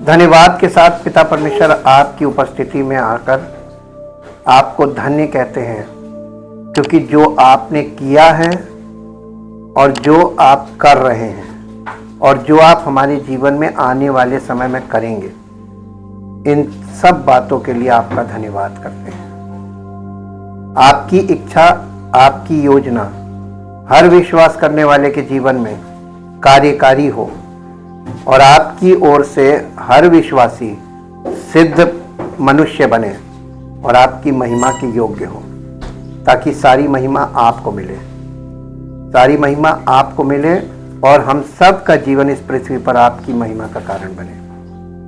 धन्यवाद के साथ पिता परमेश्वर आपकी उपस्थिति में आकर आपको धन्य कहते हैं, क्योंकि जो आपने किया है और जो आप कर रहे हैं और जो आप हमारे जीवन में आने वाले समय में करेंगे, इन सब बातों के लिए आपका धन्यवाद करते हैं। आपकी इच्छा, आपकी योजना हर विश्वास करने वाले के जीवन में कार्यकारी हो और आपकी ओर से हर विश्वासी सिद्ध मनुष्य बने और आपकी महिमा के योग्य हो, ताकि सारी महिमा आपको मिले, सारी महिमा आपको मिले और हम सब का जीवन इस पृथ्वी पर आपकी महिमा का कारण बने।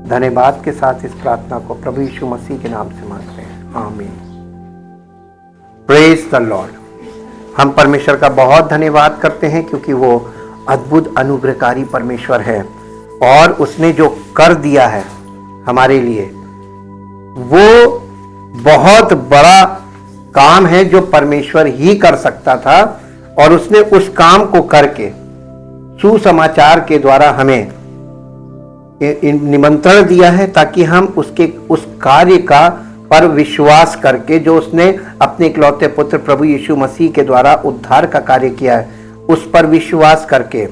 धन्यवाद के साथ इस प्रार्थना को प्रभु यीशु मसीह के नाम से मांगते हैं, आमीन। Praise the Lord. हम परमेश्वर का बहुत धन्यवाद करते हैं, क्योंकि वो अद्भुत अनुग्रहकारी परमेश्वर है और उसने जो कर दिया है हमारे लिए, वो बहुत बड़ा काम है जो परमेश्वर ही कर सकता था, और उसने उस काम को करके सुसमाचार के द्वारा हमें निमंत्रण दिया है, ताकि हम उसके उस कार्य का पर विश्वास करके, जो उसने अपने इकलौते पुत्र प्रभु यीशु मसीह के द्वारा उद्धार का कार्य किया है, उस पर विश्वास करके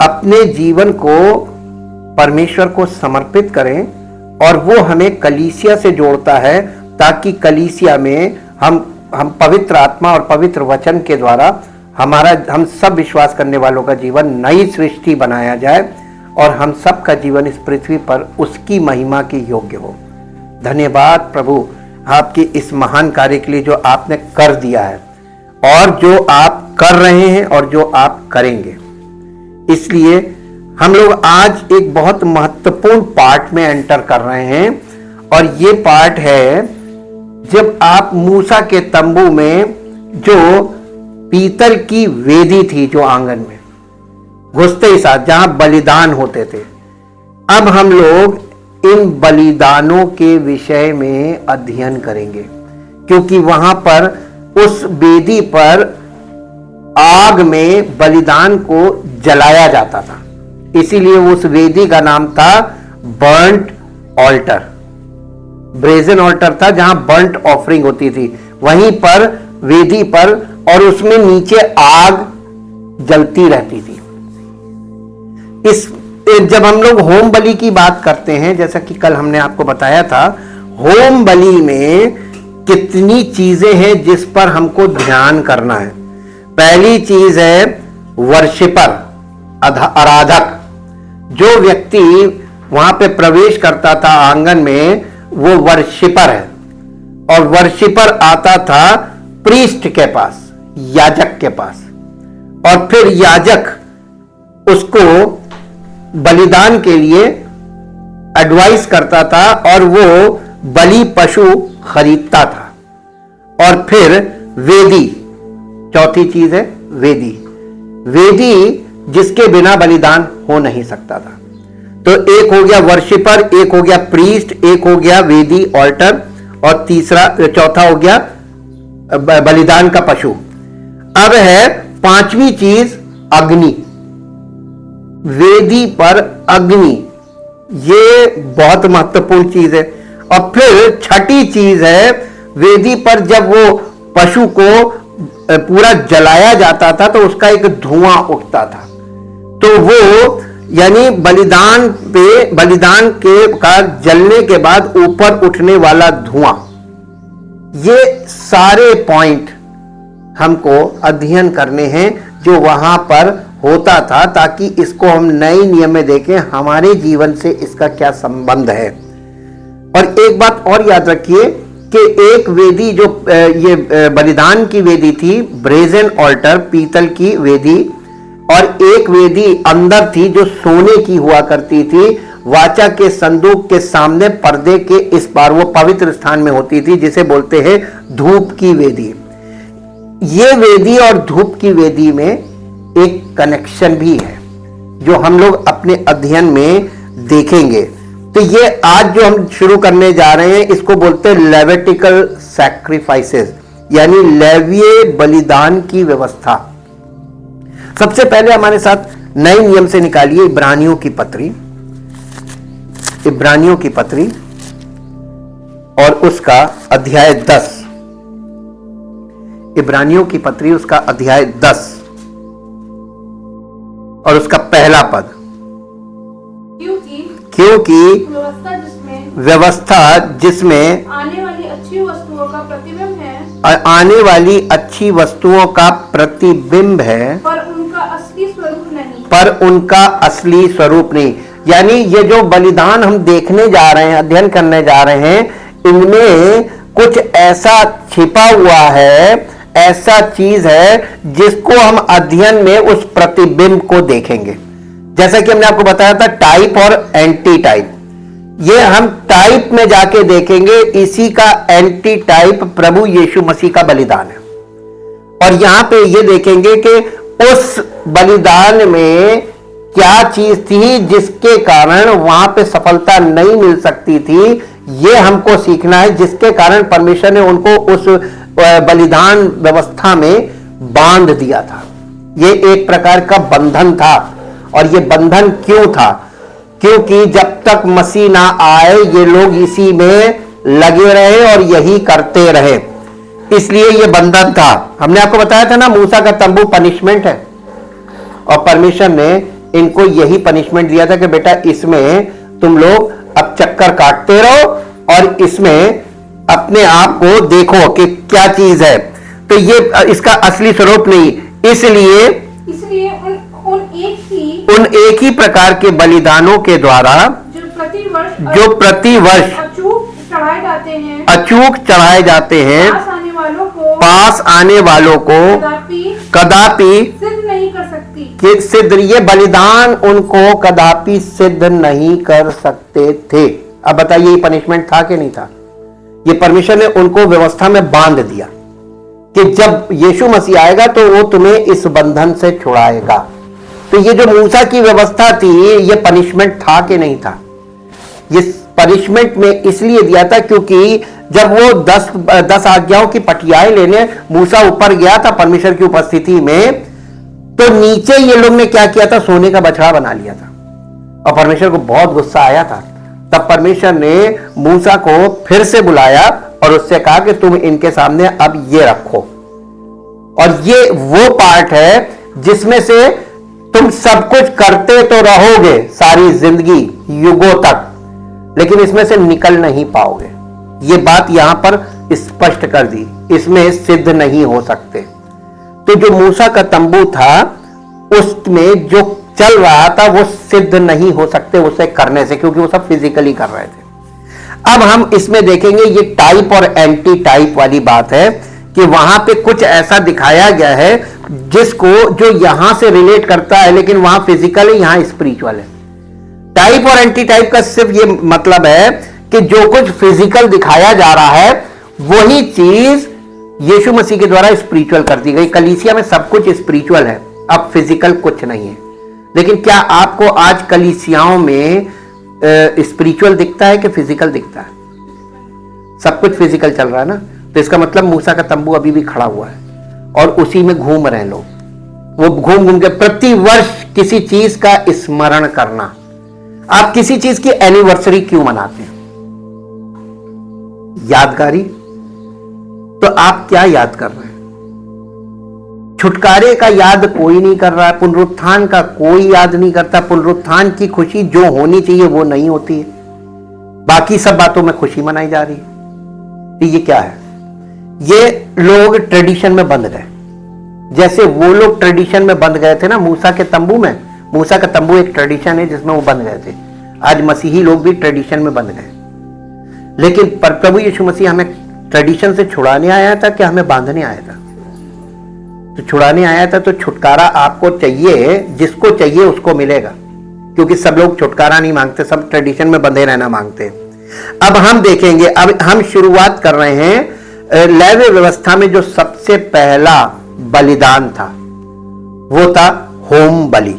अपने जीवन को परमेश्वर को समर्पित करें। और वो हमें कलीसिया से जोड़ता है, ताकि कलीसिया में हम पवित्र आत्मा और पवित्र वचन के द्वारा हम सब विश्वास करने वालों का जीवन नई सृष्टि बनाया जाए और हम सब का जीवन इस पृथ्वी पर उसकी महिमा के योग्य हो। धन्यवाद प्रभु आपके इस महान कार्य के लिए जो आपने कर दिया है और जो आप कर रहे हैं और जो आप करेंगे। इसलिए हम लोग आज एक बहुत महत्वपूर्ण पार्ट में एंटर कर रहे हैं, और ये पार्ट है जब आप मूसा के तंबू में जो पीतल की वेदी थी, जो आंगन में घुसते ही साथ जहां बलिदान होते थे, अब हम लोग इन बलिदानों के विषय में अध्ययन करेंगे, क्योंकि वहां पर उस वेदी पर आग में बलिदान को जलाया जाता था, इसीलिए उस वेदी का नाम था बर्न्ट ऑल्टर। ब्रेजन ऑल्टर था जहां बर्न्ट ऑफरिंग होती थी, वहीं पर वेदी पर, और उसमें नीचे आग जलती रहती थी। जब हम लोग होम बलि की बात करते हैं, जैसा कि कल हमने आपको बताया था, होम बलि में कितनी चीजें हैं जिस पर हमको ध्यान करना है। पहली चीज है वर्शिपर, आराधक। जो व्यक्ति वहां पे प्रवेश करता था आंगन में, वो वर्शिपर है, और वर्शिपर आता था प्रीस्ट के पास, याजक के पास, और फिर याजक उसको बलिदान के लिए एडवाइस करता था और वो बलि पशु खरीदता था। और फिर वेदी, चौथी चीज है वेदी। वेदी जिसके बिना बलिदान हो नहीं सकता था। तो एक हो गया वर्शिपर, एक हो गया प्रीस्ट, एक हो गया वेदी ऑल्टर, और चौथा हो गया बलिदान का पशु। अब है पांचवी चीज अग्नि, वेदी पर अग्नि, ये बहुत महत्वपूर्ण चीज है। और फिर छठी चीज है, वेदी पर जब वो पशु को पूरा जलाया जाता था तो उसका एक धुआं उठता था, तो वो यानी बलिदान के का जलने के बाद ऊपर उठने वाला धुआं, ये सारे पॉइंट हमको अध्ययन करने हैं जो वहां पर होता था, ताकि इसको हम नए नियम में देखें, हमारे जीवन से इसका क्या संबंध है। और एक बात और याद रखिए कि एक वेदी जो ये बलिदान की वेदी थी, ब्रेजन ऑल्टर, पीतल की वेदी, और एक वेदी अंदर थी जो सोने की हुआ करती थी, वाचा के संदूक के सामने पर्दे के इस पार, वो पवित्र स्थान में होती थी, जिसे बोलते हैं धूप की वेदी। ये वेदी और धूप की वेदी में एक कनेक्शन भी है जो हम लोग अपने अध्ययन में देखेंगे। तो ये आज जो हम शुरू करने जा रहे हैं, इसको बोलते हैं लेविटिकल सैक्रिफाइसेस, यानी लेवीय बलिदान की व्यवस्था। सबसे पहले हमारे साथ नए नियम से निकालिए इब्रानियों की पत्री, इब्रानियों की पत्री और उसका अध्याय 10, इब्रानियों की पत्री उसका अध्याय 10 और उसका पहला पद। क्योंकि व्यवस्था जिसमें आने वाली अच्छी वस्तुओं का प्रतिबिंब है, आने वाली अच्छी वस्तुओं का प्रतिबिंब है, पर उनका असली स्वरूप नहीं। पर उनका असली स्वरूप नहीं। यानी ये जो बलिदान हम देखने जा रहे हैं, अध्ययन करने जा रहे हैं, इनमें कुछ ऐसा छिपा हुआ है, ऐसा चीज है जिसको हम अध्ययन में उस प्रतिबिंब को देखेंगे। जैसा कि हमने आपको बताया था टाइप और एंटी टाइप, ये हम टाइप में जाके देखेंगे। इसी का एंटी टाइप प्रभु यीशु मसीह का बलिदान है। और यहां पे ये देखेंगे कि उस बलिदान में क्या चीज थी जिसके कारण वहां पे सफलता नहीं मिल सकती थी। ये हमको सीखना है, जिसके कारण परमेश्वर ने उनको उस बलिदान व्यवस्था में बांध दिया था। ये एक प्रकार का बंधन था। और ये बंधन क्यों था? क्योंकि जब तक मसीह ना आए ये लोग इसी में लगे रहे और यही करते रहे, इसलिए ये बंधन था। हमने आपको बताया था ना, मूसा का तंबू पनिशमेंट है और परमेश्वर ने इनको यही पनिशमेंट दिया था कि बेटा इसमें तुम लोग अब चक्कर काटते रहो और इसमें अपने आप को देखो कि क्या चीज है। तो ये इसका असली स्वरूप नहीं, इसलिए उन एक ही प्रकार के बलिदानों के द्वारा जो प्रतिवर्ष अचूक चढ़ाए जाते हैं, पास आने वालों को कदापि सिद्ध नहीं कर सकती। कि सिद्ध, ये बलिदान उनको कदापि सिद्ध नहीं कर सकते थे। अब बताइए ये पनिशमेंट था कि नहीं था? ये परमेश्वर ने उनको व्यवस्था में बांध दिया कि जब यीशु मसीह आएगा तो वो तुम्हें इस बंधन से छुड़ाएगा। तो ये जो मूसा की व्यवस्था थी, ये पनिशमेंट था कि नहीं था? ये पनिशमेंट में इसलिए दिया था क्योंकि जब वो 10 आज्ञाओं की पटियाएं लेने मूसा ऊपर गया था परमेश्वर की उपस्थिति में, तो नीचे ये लोग ने क्या किया था? सोने का बछड़ा बना लिया था और परमेश्वर को बहुत गुस्सा आया था। तब परमेश्वर ने मूसा को फिर से बुलाया और उससे कहा कि तुम इनके सामने अब ये रखो। और ये वो पार्ट है जिसमें से तुम सब कुछ करते तो रहोगे सारी जिंदगी, युगों तक, लेकिन इसमें से निकल नहीं पाओगे। ये बात यहां पर स्पष्ट कर दी, इसमें सिद्ध नहीं हो सकते। तो जो मूसा का तंबू था उसमें जो चल रहा था वो सिद्ध नहीं हो सकते उसे करने से, क्योंकि वो सब फिजिकली कर रहे थे। अब हम इसमें देखेंगे ये टाइप और एंटी टाइप वाली बात है कि वहां पे कुछ ऐसा दिखाया गया है जिसको जो यहां से रिलेट करता है, लेकिन वहां फिजिकल है, यहां स्पिरिचुअल है। टाइप और एंटी टाइप का सिर्फ ये मतलब है कि जो कुछ फिजिकल दिखाया जा रहा है वही चीज यीशु मसीह के द्वारा स्पिरिचुअल कर दी गई। कलीसिया में सब कुछ स्पिरिचुअल है, अब फिजिकल कुछ नहीं है। लेकिन क्या आपको आज कलीसियाओं में स्पिरिचुअल दिखता है कि फिजिकल दिखता है? सब कुछ फिजिकल चल रहा है ना। तो इसका मतलब मूसा का तंबू अभी भी खड़ा हुआ है और उसी में घूम रहे हैं लोग। वो घूम घूम के प्रति वर्ष किसी चीज का स्मरण करना। आप किसी चीज की एनिवर्सरी क्यों मनाते हैं? यादगारी। तो आप क्या याद कर रहे हैं? छुटकारे का याद कोई नहीं कर रहा है, पुनरुत्थान का कोई याद नहीं करता। पुनरुत्थान की खुशी जो होनी चाहिए वो नहीं होती है, बाकी सब बातों में खुशी मनाई जा रही है। तो ये क्या है? ये लोग ट्रेडिशन में बंध गए, जैसे वो लोग ट्रेडिशन में बंध गए थे ना मूसा के तंबू में। मूसा का तंबू एक ट्रेडिशन है जिसमें वो बंध गए थे। आज मसीही लोग भी ट्रेडिशन में बंध गए, लेकिन प्रभु यीशु मसीह हमें ट्रेडिशन से छुड़ाने आया था कि हमें बांधने आया था? तो छुड़ाने आया था। तो छुटकारा आपको चाहिए, जिसको चाहिए उसको मिलेगा, क्योंकि सब लोग छुटकारा नहीं मांगते, सब ट्रेडिशन में बंधे रहना मांगते। अब हम देखेंगे, अब हम शुरुआत कर रहे हैं लेवी व्यवस्था में जो सबसे पहला बलिदान था वो था होम बलि।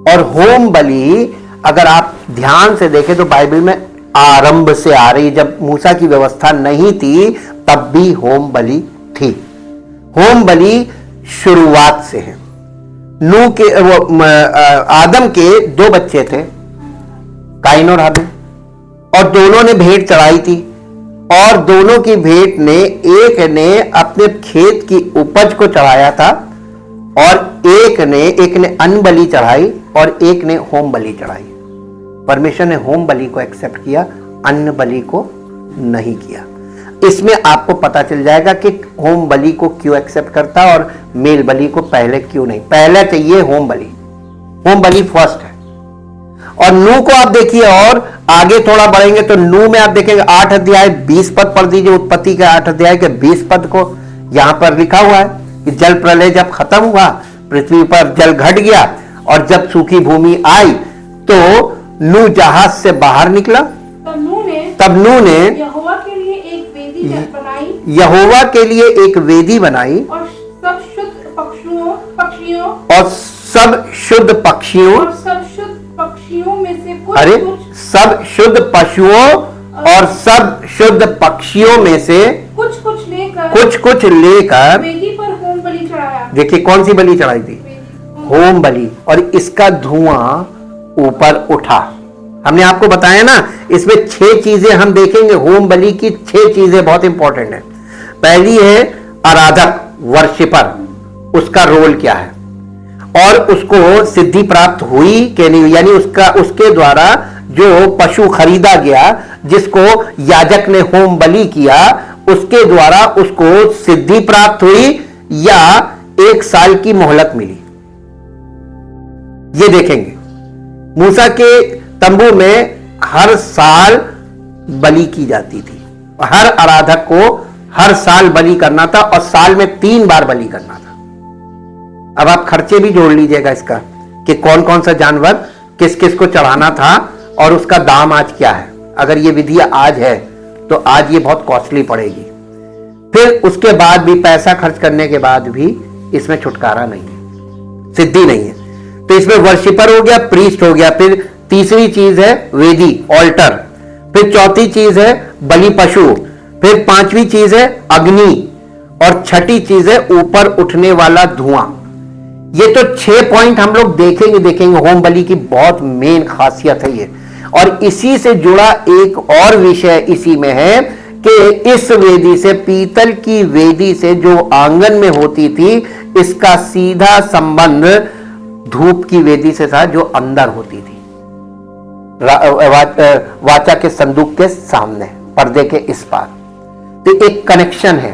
और होम बलि अगर आप ध्यान से देखें तो बाइबल में आरंभ से आ रही, जब मूसा की व्यवस्था नहीं थी तब भी होम बलि थी। होम बलि शुरुआत से है। नूह के आदम के 2 बच्चे थे, काइन और हाबिल, और दोनों ने भेंट चढ़ाई थी, और दोनों की भेंट ने, एक ने अपने खेत की उपज को चढ़ाया था, और एक ने अन्न बलि चढ़ाई, और एक ने होम बलि चढ़ाई। परमेश्वर ने होम बलि को एक्सेप्ट किया, अन्न बलि को नहीं किया। इसमें आपको पता चल जाएगा कि होम बलि को क्यों एक्सेप्ट करता और मेल बलि को पहले क्यों नहीं। पहले चाहिए होम बलि फर्स्ट है। और नूह को आप देखिए, और आगे थोड़ा बढ़ेंगे तो नूह में आप देखेंगे 8 अध्याय 20 पद पढ़ दीजिए, उत्पत्ति के 8 अध्याय के 20 पद को। यहां पर लिखा हुआ है कि जल प्रलय जब खत्म हुआ, पृथ्वी पर जल घट गया, और जब सूखी भूमि आई तो नूह जहाज से बाहर निकला। तब नूह ने यहोवा के लिए एक वेदी बनाई, यहोवा के लिए एक वेदी बनाई, और सब शुद्ध पक्षियों और सब शुद्ध पक्षियों, और सब शुद्ध पक्षियों में से सब शुद्ध पशुओं और सब शुद्ध पक्षियों में से कुछ लेकर वेदी पर होम बलि चढ़ाया। देखिए कौन सी बलि चढ़ाई थी? होम बलि। और इसका धुआं ऊपर उठा। हमने आपको बताया ना, इसमें 6 चीजें हम देखेंगे। होम बलि की 6 चीजें बहुत इंपॉर्टेंट है। पहली है आराधक, वर्शिपर, उसका रोल क्या है, और उसको सिद्धि प्राप्त हुई कि नहीं, यानी उसके द्वारा जो पशु खरीदा गया, जिसको याजक ने होम बलि किया, उसके द्वारा उसको सिद्धि प्राप्त हुई या 1 साल की मोहलत मिली, ये देखेंगे। मूसा के तंबू में हर साल बलि की जाती थी, हर आराधक को हर साल बलि करना था, और साल में 3 बार बलि करना था। अब आप खर्चे भी जोड़ लीजिएगा इसका, कि कौन कौन सा जानवर किस किस को चढ़ाना था, और उसका दाम आज क्या है। अगर ये विधि आज है तो आज ये बहुत कॉस्टली पड़ेगी। फिर उसके बाद भी, पैसा खर्च करने के बाद भी इसमें छुटकारा नहीं है, सिद्धि नहीं है। तो इसमें वर्शिपर हो गया, प्रीस्ट हो गया। फिर तीसरी चीज है वेदी, ऑल्टर। फिर चौथी चीज है बलि पशु। फिर 5वीं चीज है अग्नि, और 6ठी चीज है ऊपर उठने वाला धुआं। ये तो 6 पॉइंट हम लोग देखेंगे। होम बलि की बहुत मेन खासियत है ये। और इसी से जुड़ा एक और विषय इसी में है कि इस वेदी से, पीतल की वेदी से जो आंगन में होती थी, इसका सीधा संबंध धूप की वेदी से था जो अंदर होती थी, वाचा के संदूक के सामने, पर्दे के इस पार। तो एक कनेक्शन है।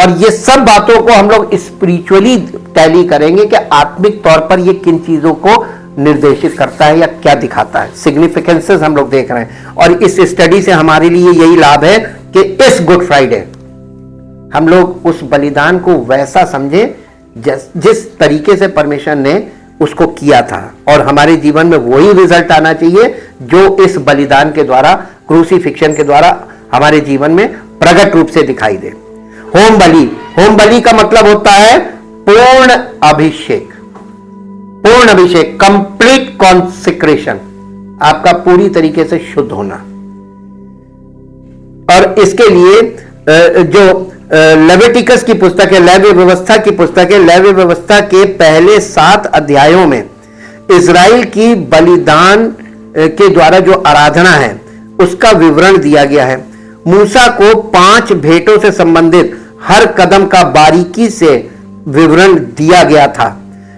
और ये सब बातों को हम लोग स्पिरिचुअली टैली करेंगे कि आत्मिक तौर पर ये किन चीजों को निर्देशित करता है या क्या दिखाता है। सिग्निफिकेंसेस हम लोग देख रहे हैं। और इस स्टडी से हमारे लिए यही लाभ है कि इस गुड फ्राइडे हम लोग उस बलिदान को वैसा समझे जिस तरीके से परमेश्वर ने उसको किया था, और हमारे जीवन में वही रिजल्ट आना चाहिए जो इस बलिदान के द्वारा, क्रूसीफिक्शन के द्वारा हमारे जीवन में प्रकट रूप से दिखाई दे। होम बलि का मतलब होता है पूर्ण अभिषेक, कंप्लीट कॉन्सिक्रेशन, आपका पूरी तरीके से शुद्ध होना। और इसके लिए जो लेविटिकस की पुस्तक है, लेवी व्यवस्था की पुस्तक है, लेवी व्यवस्था के पहले 7 अध्यायों में इजराइल की बलिदान के द्वारा जो आराधना है उसका विवरण दिया गया है। मूसा को 5 भेंटों से संबंधित हर कदम का बारीकी से विवरण दिया गया था,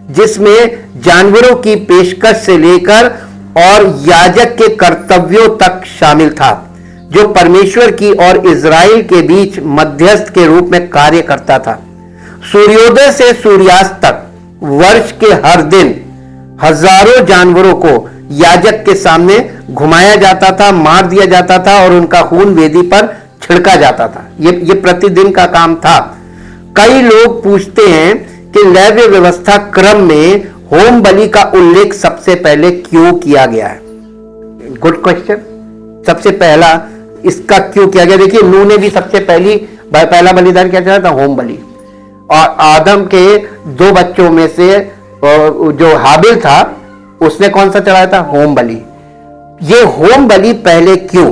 जिसमें जानवरों की पेशकश से लेकर और याजक के कर्तव्यों तक शामिल था, जो परमेश्वर की और इजराइल के बीच मध्यस्थ के रूप में कार्य करता था। सूर्योदय से सूर्यास्त तक वर्ष के हर दिन हजारों जानवरों को याजक के सामने घुमाया जाता था, मार दिया जाता था, और उनका खून वेदी पर छिड़का जाता था। ये प्रतिदिन का काम था। कई लोग पूछते हैं कि लेवी व्यवस्था क्रम में होम बलि का उल्लेख सबसे पहले क्यों किया गया है। Good question. सबसे पहला इसका क्यों किया गया? देखिए, नूह ने भी सबसे पहला बलिदान क्या चढ़ाया था? होम बलि। और आदम के 2 बच्चों में से जो हाबिल था, उसने कौन सा चढ़ाया था? होम बलि। ये होम बलि पहले क्यों,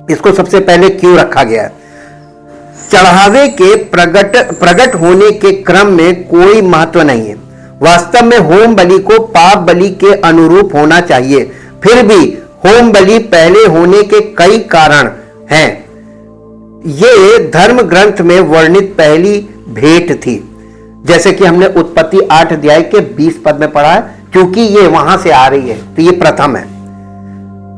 इसको सबसे पहले क्यों रखा गया है? चढ़ावे के प्रकट होने के क्रम में कोई महत्व नहीं है। वास्तव में होम बलि को पाप बलि के अनुरूप होना चाहिए। फिर भी होम बलि पहले होने के कई कारण हैं। ये धर्म ग्रंथ में वर्णित पहली भेंट थी, जैसे कि हमने उत्पत्ति 8 अध्याय के 20 पद में पढ़ा है, क्योंकि ये वहां से आ रही है तो ये प्रथम है।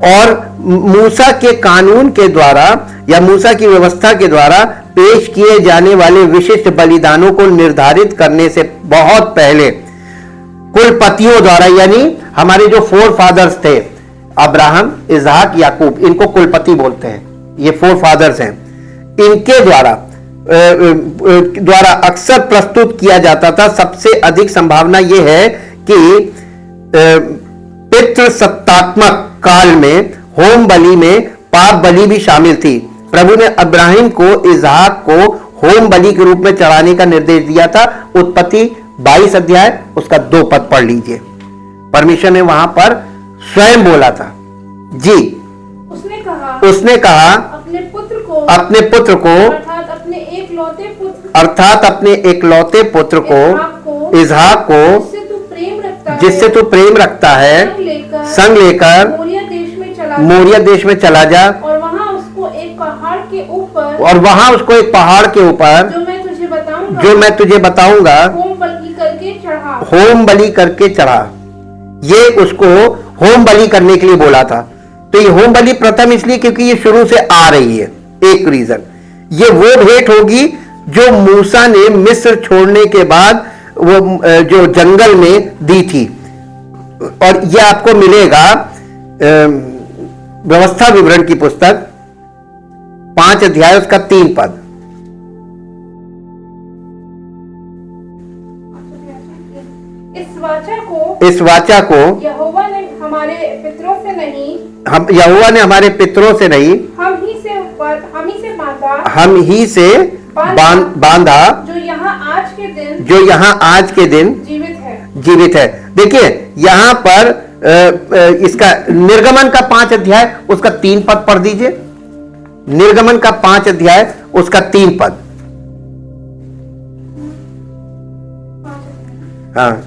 और मूसा के कानून के द्वारा या मूसा की व्यवस्था के द्वारा पेश किए जाने वाले विशिष्ट बलिदानों को निर्धारित करने से बहुत पहले कुलपतियों द्वारा, यानी हमारे जो फोर फादर्स थे, अब्राहम, इसहाक, याकूब, इनको कुलपति बोलते हैं, ये फोर फादर्स हैं, इनके द्वारा अक्सर प्रस्तुत किया जाता था। सबसे अधिक संभावना यह है कि पितृसत्तात्मक काल में होम बलि में पाप बलि भी शामिल थी। प्रभु ने अब्राहिम को, इसहाक को होम बलि के रूप में चढ़ाने का निर्देश दिया था। उत्पत्ति 22 अध्याय उसका 2 पद पढ़ लीजिए। परमेश्वर ने वहां पर स्वयं बोला था। जी, उसने कहा अपने पुत्र को अर्थात अपने एकलौते पुत्र को, इसहाक को, जिससे तू प्रेम रखता है, संग लेकर मोरिया देश में चला जा, और वहाँ उसको एक पहाड़ के ऊपर जो मैं तुझे बताऊंगा होम बलि करके चढ़ा। ये उसको होम बलि करने के लिए बोला था। तो ये होम बलि प्रथम इसलिए क्योंकि ये शुरू से आ रही है, एक रीजन। ये वो भेंट होगी जो मूसा ने मिस्र छोड़ने के बाद वो जो जंगल में दी थी, और यह आपको मिलेगा व्यवस्था विवरण की पुस्तक 5 अध्याय उसका 3 पद। इस वाचा को यहोवा ने हमारे पितरों से नहीं, हम ही से बांधा, जो यहाँ आज के दिन जीवित है। देखिए यहां पर इसका निर्गमन का 5 अध्याय उसका 3 पद पढ़ दीजिए। निर्गमन का 5 अध्याय उसका 3 पद। हाँ,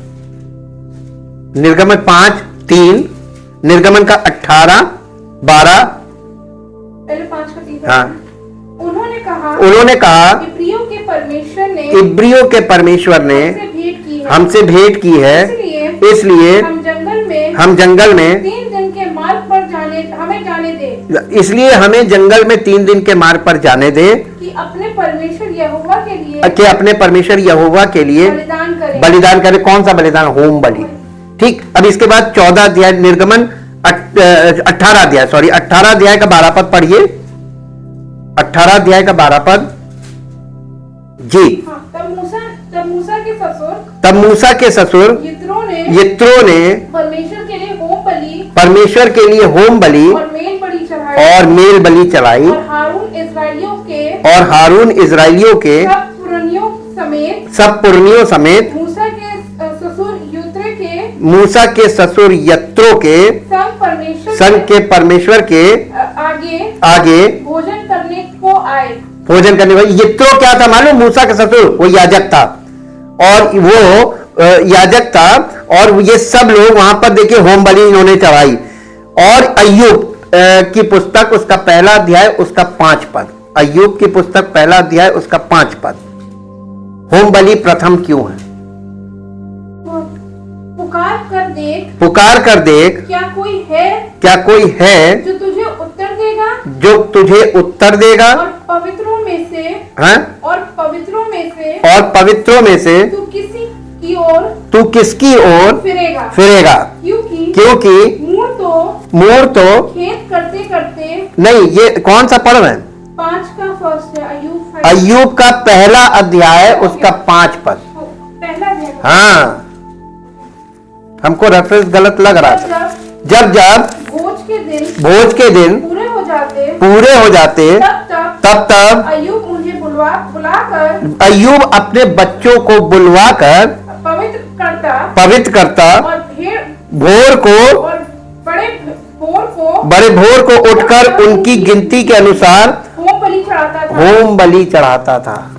निर्गमन 5:3, निर्गमन का 18, 12, पहले 5 का 3। हाँ, उन्होंने कहा इब्रियों के परमेश्वर ने हमसे भेंट की है, इसलिए हम जंगल में 3 दिन के मार्ग पर हमें जाने दे। इसलिए हमें जंगल में 3 दिन के मार्ग पर जाने दे कि अपने परमेश्वर यहोवा के लिए बलिदान करे। कौन सा बलिदान? होम बलि। ठीक। अब इसके बाद 14 अध्याय निर्गमन 18 अध्याय का 12 पद पढ़िए। 18 अध्याय का 12 पद। जी। हाँ, तब मूसा के ससुर यित्रो ने परमेश्वर के लिए होम बलि और मेल बलि चढ़ाई, और हारून इजराइलियों के सब पुरनियों समेत मूसा के ससुर यत्रो के संग के परमेश्वर के आगे भोजन करने वाले। यित्रो क्या था मालूम? मूसा का ससुर, वो याजक था, और और ये सब लोग वहां पर देखिए होम बलि इन्होंने चढ़ाई। और अय्यूब की पुस्तक उसका 1 अध्याय उसका 5 पद। अय्यूब की पुस्तक 1 अध्याय उसका 5 पद। होम बलि प्रथम क्यों है? पुकार कर देख क्या कोई है जो तुझे उत्तर देगा और पवित्रों में से तू किसकी ओर फिरेगा? क्योंकि मूर तो खेत करते नहीं। ये कौन सा पढ़ रहे हैं? 5 का फर्स्ट है, अय्यूब का 1 अध्याय उसका 5 पद। पहला अध्याय। हाँ, हमको रेफरेंस गलत लग रहा था। जब भोज के दिन पूरे हो जाते तब अय्यूब अपने बच्चों को बुलवाकर पवित्र करता, और बड़े भोर को उठकर उनकी गिनती के अनुसार होम बलि चढ़ाता था।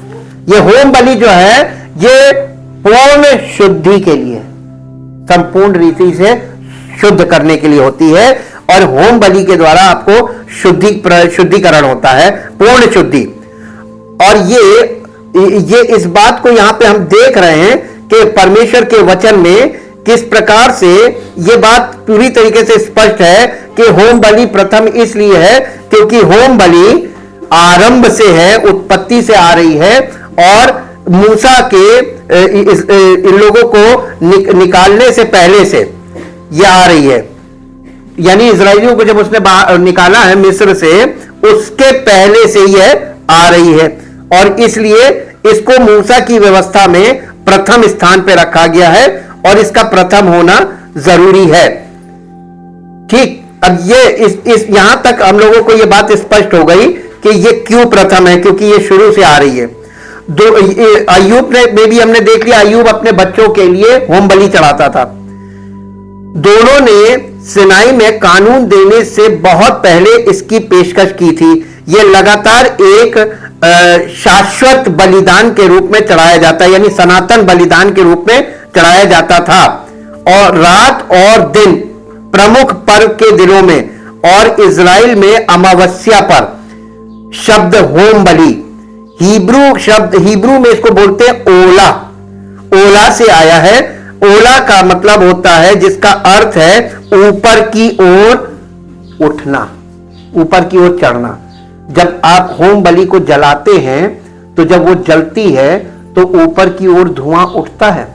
ये होम बलि जो है ये पूर्ण शुद्धि के लिए, संपूर्ण रीति से शुद्ध करने के लिए होती है। और होम बलि के द्वारा आपको शुद्धिकरण होता है, पूर्ण शुद्धि। और ये इस बात को यहां पे हम देख रहे हैं कि परमेश्वर के वचन में किस प्रकार से ये बात पूरी तरीके से स्पष्ट है कि होम बलि प्रथम इसलिए है क्योंकि होम बलि आरंभ से है, उत्पत्ति से आ रही है, और मूसा के इन लोगों को निकालने से पहले से ये आ रही है। यानी इजराइलियों को जब उसने निकाला है मिस्र से, उसके पहले से यह आ रही है, और इसलिए इसको मूसा की व्यवस्था में प्रथम स्थान पर रखा गया है और इसका प्रथम होना जरूरी है। ठीक, अब ये इस यहां तक हम लोगों को यह बात स्पष्ट हो गई कि ये क्यों प्रथम है, क्योंकि ये शुरू से आ रही है। अय्यूब में भी हमने देख लिया, अय्यूब अपने बच्चों के लिए होम बलि चढ़ाता था। दोनों ने सिनाई में कानून देने से बहुत पहले इसकी पेशकश की थी। यह लगातार एक शाश्वत बलिदान के रूप में चढ़ाया जाता है, यानी सनातन बलिदान के रूप में चढ़ाया जाता था। और रात और दिन प्रमुख पर्व के दिनों में और इजराइल में अमावस्या पर शब्द होम बलि, हिब्रू में इसको बोलते हैं ओला, ओला से आया है। ओला का मतलब होता है, जिसका अर्थ है ऊपर की ओर उठना, ऊपर की ओर चढ़ना। जब आप होम बलि को जलाते हैं तो जब वो जलती है तो ऊपर की ओर धुआं उठता है।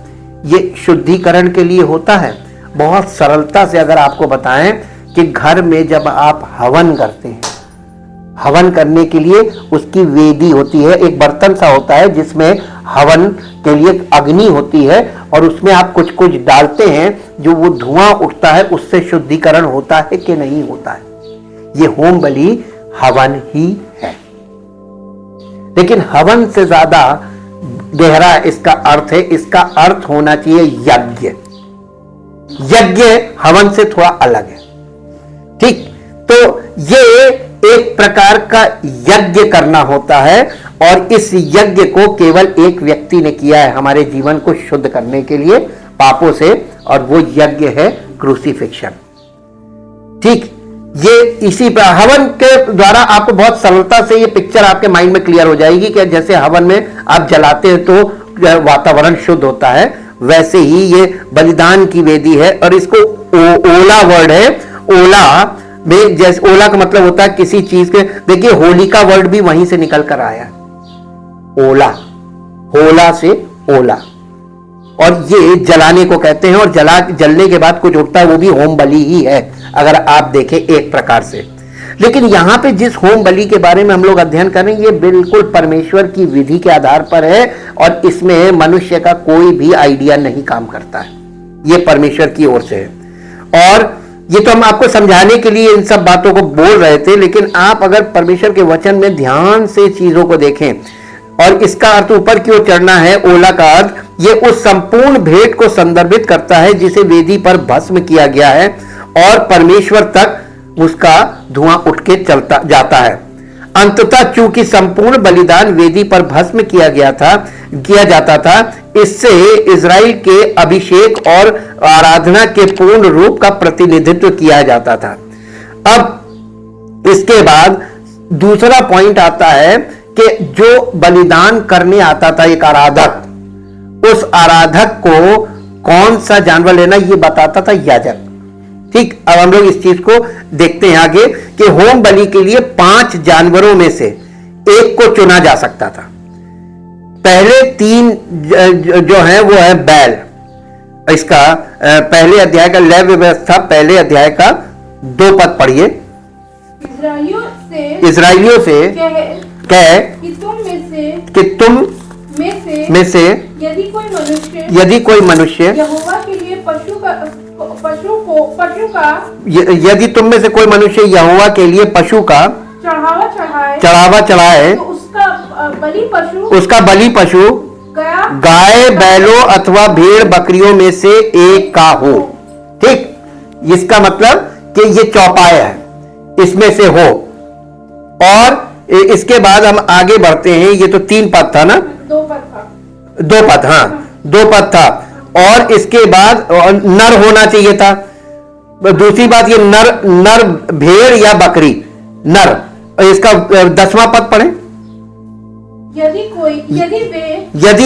ये शुद्धिकरण के लिए होता है। बहुत सरलता से अगर आपको बताएं कि घर में जब आप हवन करते हैं, हवन करने के लिए उसकी वेदी होती है, एक बर्तन सा होता है जिसमें हवन के लिए अग्नि होती है, और उसमें आप कुछ कुछ डालते हैं, जो वो धुआं उठता है, उससे शुद्धिकरण होता है कि नहीं होता है। ये होम बलि हवन ही है। लेकिन हवन से ज्यादा गहरा इसका अर्थ है। इसका अर्थ होना चाहिए यज्ञ। यज्ञ हवन से थोड़ा अलग है। ठीक, तो ये एक प्रकार का यज्ञ करना होता है, और इस यज्ञ को केवल एक व्यक्ति ने किया है हमारे जीवन को शुद्ध करने के लिए पापों से, और वो यज्ञ है क्रूसिफिक्शन। ठीक, ये इसी पर हवन के द्वारा आपको बहुत सरलता से ये पिक्चर आपके माइंड में क्लियर हो जाएगी कि जैसे हवन में आप जलाते हैं तो वातावरण शुद्ध होता है, वैसे ही ये बलिदान की वेदी है। और इसको ओला वर्ड है। ओला में, जैसे ओला का मतलब होता है किसी चीज के, देखिए होली का वर्ड भी वहीं से निकल कर आया, ओला, होला से ओला, और ये जलाने को कहते हैं। और जलने के बाद कुछ उठता है, वो भी होम बलि ही है अगर आप देखें एक प्रकार से। लेकिन यहां पे जिस होम बलि के बारे में हम लोग अध्ययन करेंगे, ये बिल्कुल परमेश्वर की विधि के आधार पर है, और इसमें मनुष्य का कोई भी आइडिया नहीं काम करता है, ये परमेश्वर की ओर से है। और ये तो हम आपको समझाने के लिए इन सब बातों को बोल रहे थे, लेकिन आप अगर परमेश्वर के वचन में ध्यान से चीजों को देखें, और इसका अर्थ ऊपर की ओर चढ़ना है, ओला का अर्थ ये उस संपूर्ण भेंट को संदर्भित करता है जिसे वेदी पर भस्म किया गया है, और परमेश्वर तक उसका धुआं उठ के चलता जाता है। अंततः चूंकि संपूर्ण बलिदान वेदी पर भस्म किया जाता था, इससे इजराइल के अभिषेक और आराधना के पूर्ण रूप का प्रतिनिधित्व किया जाता था। अब इसके बाद दूसरा पॉइंट आता है कि जो बलिदान करने आता था एक आराधक, उस आराधक को कौन सा जानवर लेना ये बताता था याजक। ठीक, अब हम लोग इस चीज को देखते हैं आगे कि होम बलि के लिए 5 जानवरों में से एक को चुना जा सकता था। पहले 3 जो है वो है बैल। इसका पहले अध्याय का लेव व्यवस्था, पहले अध्याय का 2 पद पढ़िए। इजराइलियों से कह कि तुम में से यदि कोई मनुष्य यहोवा के लिए यदि तुम में से कोई मनुष्य यहोवा के लिए पशु का चढ़ावा चढ़ाए, तो उसका बलि पशु गाय, बैलों अथवा भेड़ बकरियों में से एक का हो। ठीक, इसका मतलब कि ये चौपाया है, इसमें से हो। और इसके बाद हम आगे बढ़ते हैं। ये तो 3 पद था ना, 2 पद था, 2 पद, हाँ 2 पद था। और इसके बाद नर होना चाहिए था, दूसरी बात ये नर नर भेड़ या बकरी, नर, इसका 10वां पद पढ़े। यदि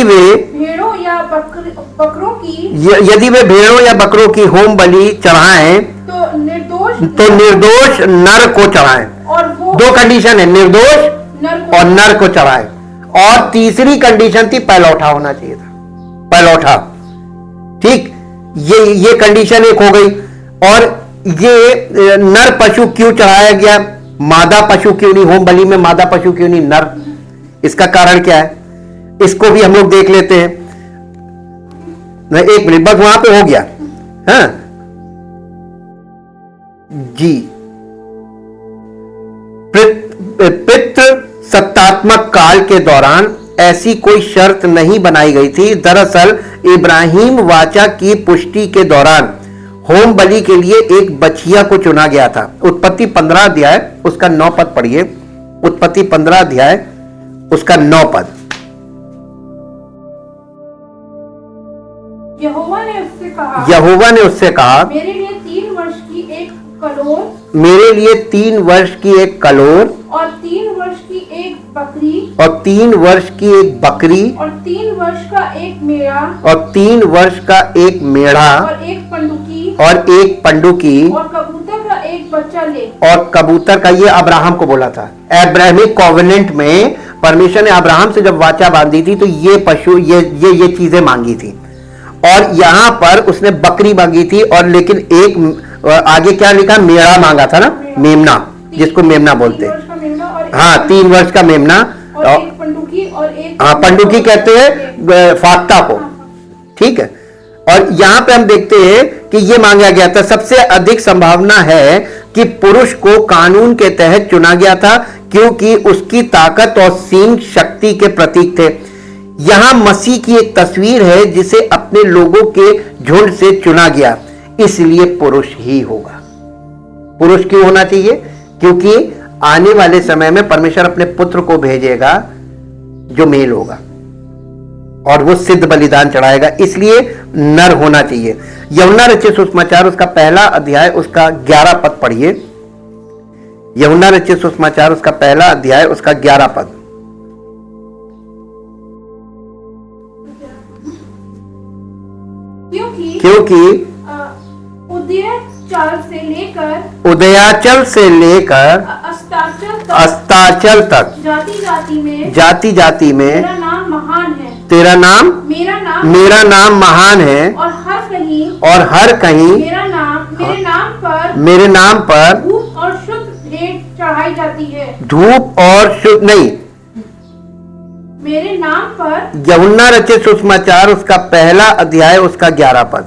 वे भेड़ों या बकरों की यदि वे भेड़ों या बकरों की होम बलि चढ़ाएं तो निर्दोष नर को चढ़ाएं। और वो 2 कंडीशन है, निर्दोष और नर को चढ़ाएं। और तीसरी कंडीशन थी पैलौठा होना चाहिए था, पैलौठा। ठीक, ये कंडीशन एक हो गई। और ये नर पशु क्यों चढ़ाया गया, मादा पशु क्यों नहीं, होम बलि में मादा पशु क्यों नहीं, नर, इसका कारण क्या है, इसको भी हम लोग देख लेते हैं। एक मिनट बस, वहां पे हो गया। हाँ जी, पितृ सत्तात्मक काल के दौरान ऐसी कोई शर्त नहीं बनाई गई थी। दरअसल इब्राहिम वाचा की पुष्टि के दौरान होम बलि के लिए एक बछिया को चुना गया था। उत्पत्ति 15 अध्याय उसका 9 पद पढ़िए। उत्पत्ति 15 अध्याय उसका 9 पद। यहोवा ने उससे कहा मेरे लिए 3 वर्ष की एक कलोर और 3 वर्ष की एक बकरी और 3 वर्ष की एक बकरी और 3 वर्ष का एक मेढ़ा और 3 वर्ष का एक मेढ़ा और एक पंडुकी और कबूतर का एक बच्चा ले। और कबूतर का, ये अब्राहम को बोला था। अब्राहमिक कॉवेनेंट में परमेश्वर ने अब्राहम से जब वाचा बांधी थी तो ये पशु ये चीजें मांगी थी। और यहां पर उसने बकरी मांगी थी, और लेकिन एक आगे क्या लिखा, मेढ़ा मांगा था ना, मेमना, जिसको मेमना बोलते हैं। हाँ, 3 वर्ष का मेमना और एक पंडुकी और एक, हाँ, पंडुकी कहते हैं फाख्ता को। ठीक है, और यहां पे हम देखते हैं कि ये मांगा गया था। सबसे अधिक संभावना है कि पुरुष को कानून के तहत चुना गया था, क्योंकि उसकी ताकत और सींग शक्ति के प्रतीक थे। यहां मसीह की एक तस्वीर है जिसे अपने लोगों के झुंड से चुना गया, इसलिए पुरुष ही होगा। पुरुष क्यों होना चाहिए, क्योंकि आने वाले समय में परमेश्वर अपने पुत्र को भेजेगा जो मेल होगा और वो सिद्ध बलिदान चढ़ाएगा, इसलिए नर होना चाहिए। यूहन्ना रचित सुसमाचार उसका 1 अध्याय उसका 11 पद पढ़िए। यूहन्ना रचित सुसमाचार उसका 1 अध्याय उसका 11 पद। क्योंकि उदयाचल से लेकर अस्ताचल तक जाति जाति में मेरा नाम महान है, मेरा नाम महान है, और हर कहीं मेरे नाम पर धूप और शुद्ध भेंट चढ़ाई जाती है। धूप और शुद्ध नहीं, मेरे नाम पर। यूहन्ना रचित सुसमाचार उसका 1 अध्याय उसका 11 पद।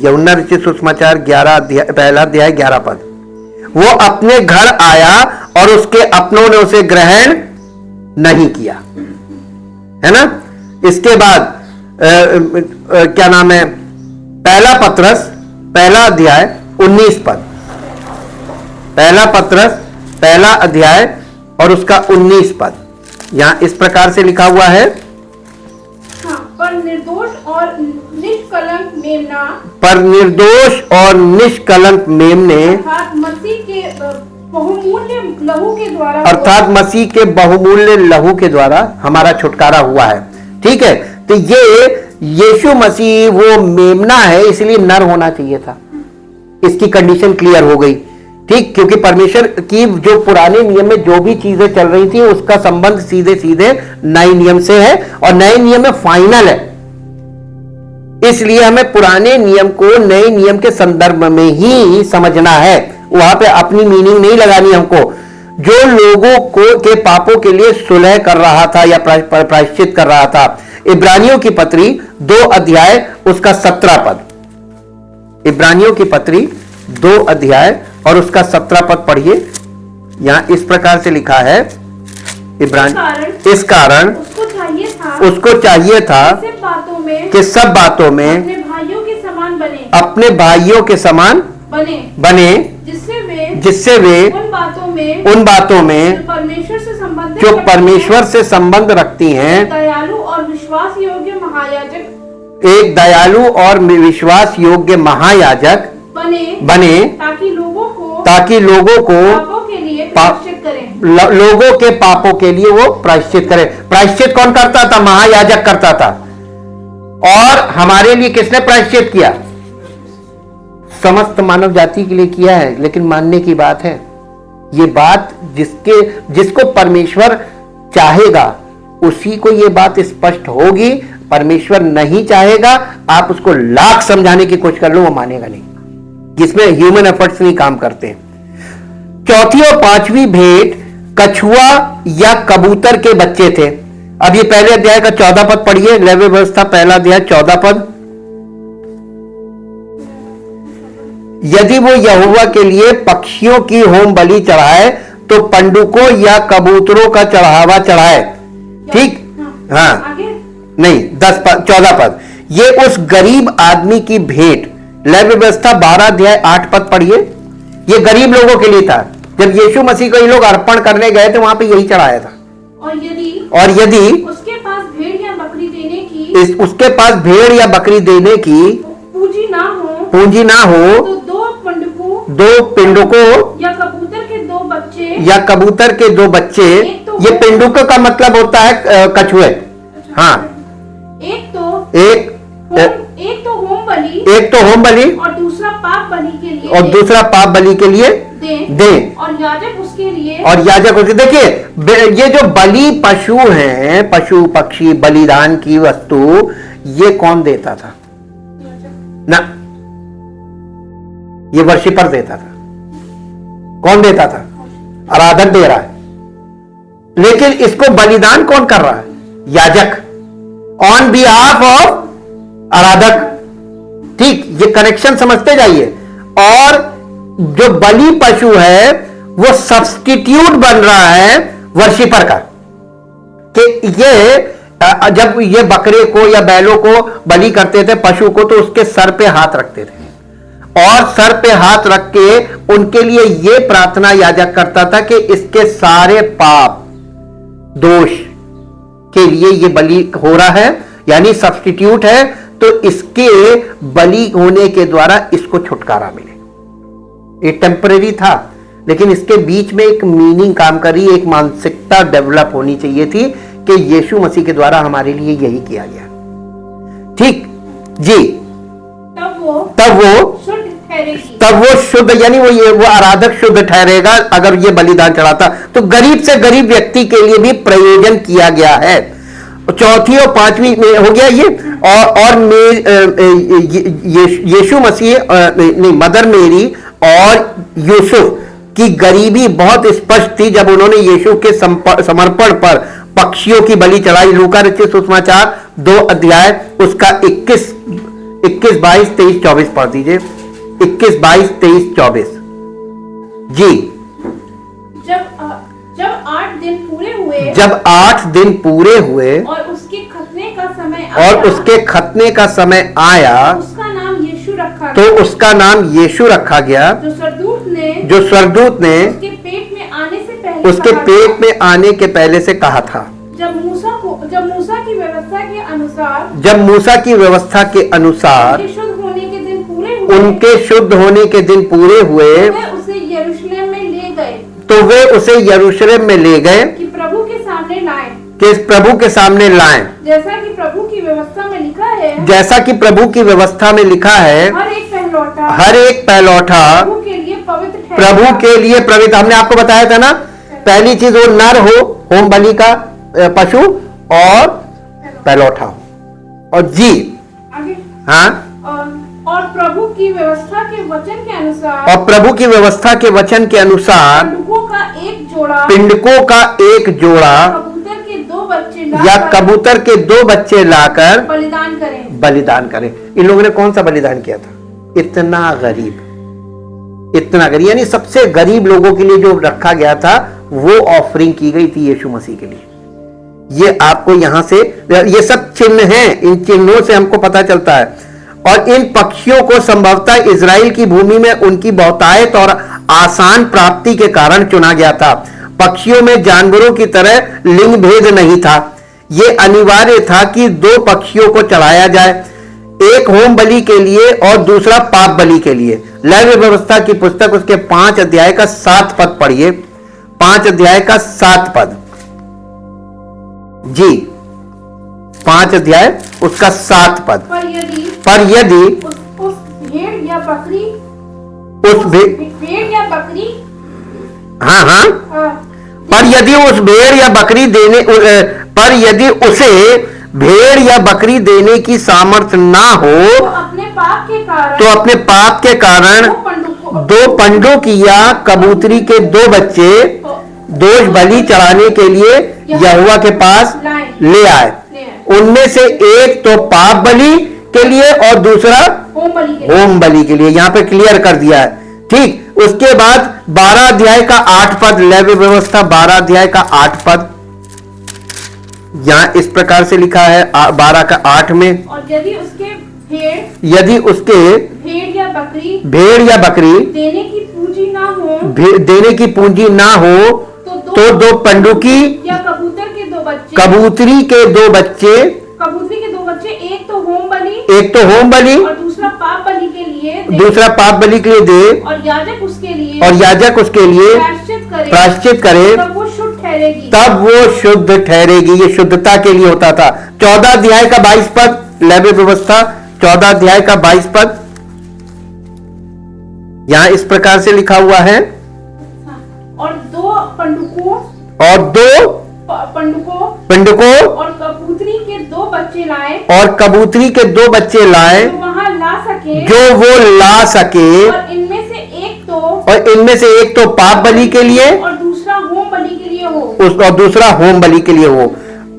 यूहन्ना रचित सुसमाचार 1 अध्याय 11 पद। वो अपने घर आया और उसके अपनों ने उसे ग्रहण नहीं किया, है ना। इसके बाद क्या नाम है, 1 पत्रस 1 अध्याय 19 पद। 1 पत्रस 1 अध्याय और उसका 19 पद। यहां इस प्रकार से लिखा हुआ है, पर निर्दोष और निष्कलंक मेमने अर्थात मसीह के बहुमूल्य लहू के द्वारा हमारा छुटकारा हुआ है। ठीक है, तो ये यीशु मसीह वो मेमना है, इसलिए नर होना चाहिए था। इसकी कंडीशन क्लियर हो गई। ठीक, क्योंकि परमेश्वर की जो पुराने नियम में जो भी चीजें चल रही थी उसका संबंध सीधे सीधे नए नियम से है, और नए नियम में फाइनल है। इसलिए हमें पुराने नियम को नए नियम के संदर्भ में ही समझना है, वहां पे अपनी मीनिंग नहीं लगानी हमको। जो लोगों को के पापों के लिए सुलह कर रहा था या प्रायश्चित कर रहा था। इब्रानियों की पत्री 2 अध्याय उसका 17 पद। इब्रानियों की पत्री 2 अध्याय और उसका 17 पद पढ़िए। यहां इस प्रकार से लिखा है, इस कारण उसको चाहिए था कि सब बातों में अपने भाइयों के समान बने, जिससे वे उन बातों में जो परमेश्वर से संबंध रखती हैं दयालु और विश्वास योग्य महायाजक एक दयालु और विश्वास योग्य महायाजक बने ताकि लोगों को पापों के लिए प्रायश्चित करें। लोगों के पापों के लिए वो प्रायश्चित करे। प्रायश्चित कौन करता था? महायाजक करता था। और हमारे लिए किसने प्रायश्चित किया? समस्त मानव जाति के लिए किया है। लेकिन मानने की बात है, ये बात जिसको परमेश्वर चाहेगा उसी को ये बात स्पष्ट होगी। परमेश्वर नहीं चाहेगा, आप उसको लाख समझाने की कोशिश कर लो, वो मानेगा नहीं। जिसमें ह्यूमन एफर्ट्स नहीं काम करते। चौथी और पांचवी भेंट कछुआ या कबूतर के बच्चे थे। अब ये पहले अध्याय का 14 पद पढ़िए। लेवी व्यवस्था पहला अध्याय 14 पद। यदि वो यहोवा के लिए पक्षियों की होम बलि चढ़ाए तो पंडुकों या कबूतरों का चढ़ावा चढ़ाए। ठीक, हाँ, नहीं 14 पद। ये उस गरीब आदमी की भेंट, लेवी व्यवस्था 12 अध्याय 8 पद पढ़िए। ये गरीब लोगों के लिए था। जब यीशु मसीह को ये लोग अर्पण करने गए थे, वहां पे यही चढ़ाया था। और यदि उसके पास भेड़ या बकरी देने की पूंजी ना हो तो दो पिंडुकों या कबूतर के दो बच्चे। ये पिंडुकों का मतलब होता है कछुए। हाँ, एक तो होम बलि और दूसरा पाप बलि के लिए दे। और याजक उसके देखिए, ये जो बलि पशु हैं, पशु पक्षी बलिदान की वस्तु, ये कौन देता था? ना, ये वर्शिपर देता था। कौन देता था? आराधक दे रहा है। लेकिन इसको बलिदान कौन कर रहा है? याजक, ऑन बिहाफ ऑफ आराधक। ठीक, ये कनेक्शन समझते जाइए। और जो बलि पशु है वो सब्स्टिट्यूट बन रहा है वर्शिपर का। कि ये जब ये बकरे को या बैलों को बलि करते थे, पशु को, तो उसके सर पे हाथ रखते थे और सर पे हाथ रख के उनके लिए ये प्रार्थना याजक करता था कि इसके सारे पाप दोष के लिए ये बलि हो रहा है, यानी सब्स्टिट्यूट है, तो इसके बलि होने के द्वारा इसको छुटकारा मिले। ये टेम्परेरी था, लेकिन इसके बीच में एक मीनिंग काम करी, एक मानसिकता डेवलप होनी चाहिए थी कि यीशु मसीह के द्वारा हमारे लिए यही किया गया। ठीक जी। तब वो शुद्ध, यानी वो आराधक शुद्ध ठहरेगा अगर ये बलिदान चढ़ाता। तो गरीब से गरीब व्यक्ति के लिए भी प्रयोजन किया गया है। चौथी और पांचवी में हो गया ये। और यीशु मसीह नहीं, मदर मेरी और यूसुफ की गरीबी बहुत स्पष्ट थी जब उन्होंने यीशु के समर्पण पर पक्षियों की बलि चढ़ाई। लूका रचित सुसमाचार 2 अध्याय उसका 21, 22, 23, 24 पढ़ दीजिए। 21, 22, 23, 24 जी। जब 8 दिन पूरे हुए और उसके खतने का समय आया तो उसका नाम यीशु रखा गया, जो स्वर्गदूत ने उसके पेट में आने के पहले से कहा था। जब मूसा की व्यवस्था के अनुसार उनके शुद्ध होने के दिन पूरे हुए तो वे उसे यरूशलेम में ले गए कि प्रभु के सामने लाएं। जैसा कि प्रभु की व्यवस्था में लिखा है, हर एक पहलौठा प्रभु के लिए पवित्र। हमने आपको बताया था ना, पहली चीज वो नर हो, होम बलि का पशु, और पहलौठा हो। और जी हाँ, और प्रभु की व्यवस्था के वचन के अनुसार पिंडकों का एक जोड़ा या कबूतर के 2 बच्चे लाकर बलिदान करें। इन लोगों ने कौन सा बलिदान किया था? इतना गरीब, यानी सबसे गरीब लोगों के लिए जो रखा गया था वो ऑफरिंग की गई थी यीशु मसीह के लिए। ये आपको यहां से, ये सब चिन्ह हैं, इन चिन्हों से हमको पता चलता है। और इन पक्षियों को संभवतः इजराइल की भूमि में उनकी बहुतायत और आसान प्राप्ति के कारण चुना गया था। पक्षियों में जानवरों की तरह लिंग भेद नहीं था। यह अनिवार्य था कि 2 पक्षियों को चढ़ाया जाए। एक होम बलि के लिए और दूसरा पाप बलि के लिए। लेवी व्यवस्था की पुस्तक उसके 5 अध्याय का 7 पद पढ़िए। 5 अध्याय का 7 पद जी, 5 अध्याय उसका 7 पद। पर यदि उस भेड़ या बकरी उस भेड़ या बकरी हाँ हाँ, पर यदि उस भेड़ या बकरी देने पर यदि उसे भेड़ या बकरी देने की सामर्थ्य ना हो तो अपने पाप के कारण तो अपने पाप के कारण 2 पंडों की या कबूतरी के 2 बच्चे दोष बलि चढ़ाने के लिए यहोवा के पास ले आए। उनमें से एक तो पाप बलि के लिए और दूसरा होम बलि के लिए। यहां पे क्लियर कर दिया है। ठीक, उसके बाद 12 अध्याय का 8 पद, लेवी व्यवस्था 12 अध्याय का 8 पद, यहां इस प्रकार से लिखा है 12 का 8 में, और यदि उसके भेड़ या बकरी देने की पूंजी ना हो देने की पूंजी ना हो तो 2 पंडुकी या कबूतर के 2 बच्चे कबूतरी के 2 बच्चे एक तो होम बलि और दूसरा पाप बलि के लिए दे और याजक उसके लिए प्रायश्चित करे तब वो शुद्ध ठहरेगी। ये शुद्धता के लिए होता था। 14 अध्याय का 22 पद, लेवी व्यवस्था 14 अध्याय का 22 पद, यहां इस प्रकार से लिखा हुआ है, और 2 पंडुकों पंडुकों और कबूतरी के 2 बच्चे लाए जो वो ला सके और इनमें से एक तो पाप बलि के लिए और दूसरा होम बलि के लिए हो।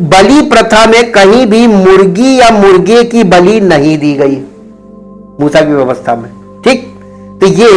बलि प्रथा में कहीं भी मुर्गी या मुर्गे की बलि नहीं दी गई मूसा की व्यवस्था में। ठीक, तो ये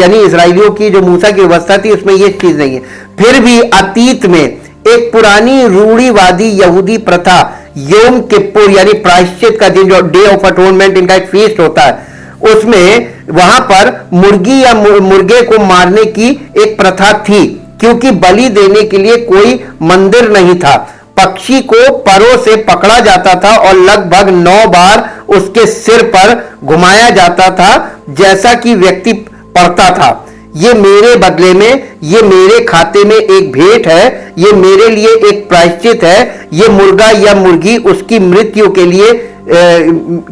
यानी इजराइलियों की जो मूसा की व्यवस्था थी उसमें ये चीज नहीं है। फिर भी अतीत में एक पुरानी रूढ़िवादी यहूदी प्रथा योम किप्पुर यानी प्रायश्चित का दिन, जो डे ऑफ अटोनमेंट इनका एक फीस्ट होता है, उसमें वहां पर मुर्गी या मुर्गे को मारने की एक प्रथा थी, क्योंकि बलि देने के लिए कोई मंदिर नहीं था। पक्षी को परों से पकड़ा जाता था और लगभग 9 बार उसके सिर पर घुमाया जाता था जैसा कि व्यक्ति पढ़ता था। ये मेरे बदले में, ये मेरे खाते में एक भेंट है, ये मेरे लिए एक प्रायश्चित है। ये मुर्गा या मुर्गी उसकी मृत्यु के लिए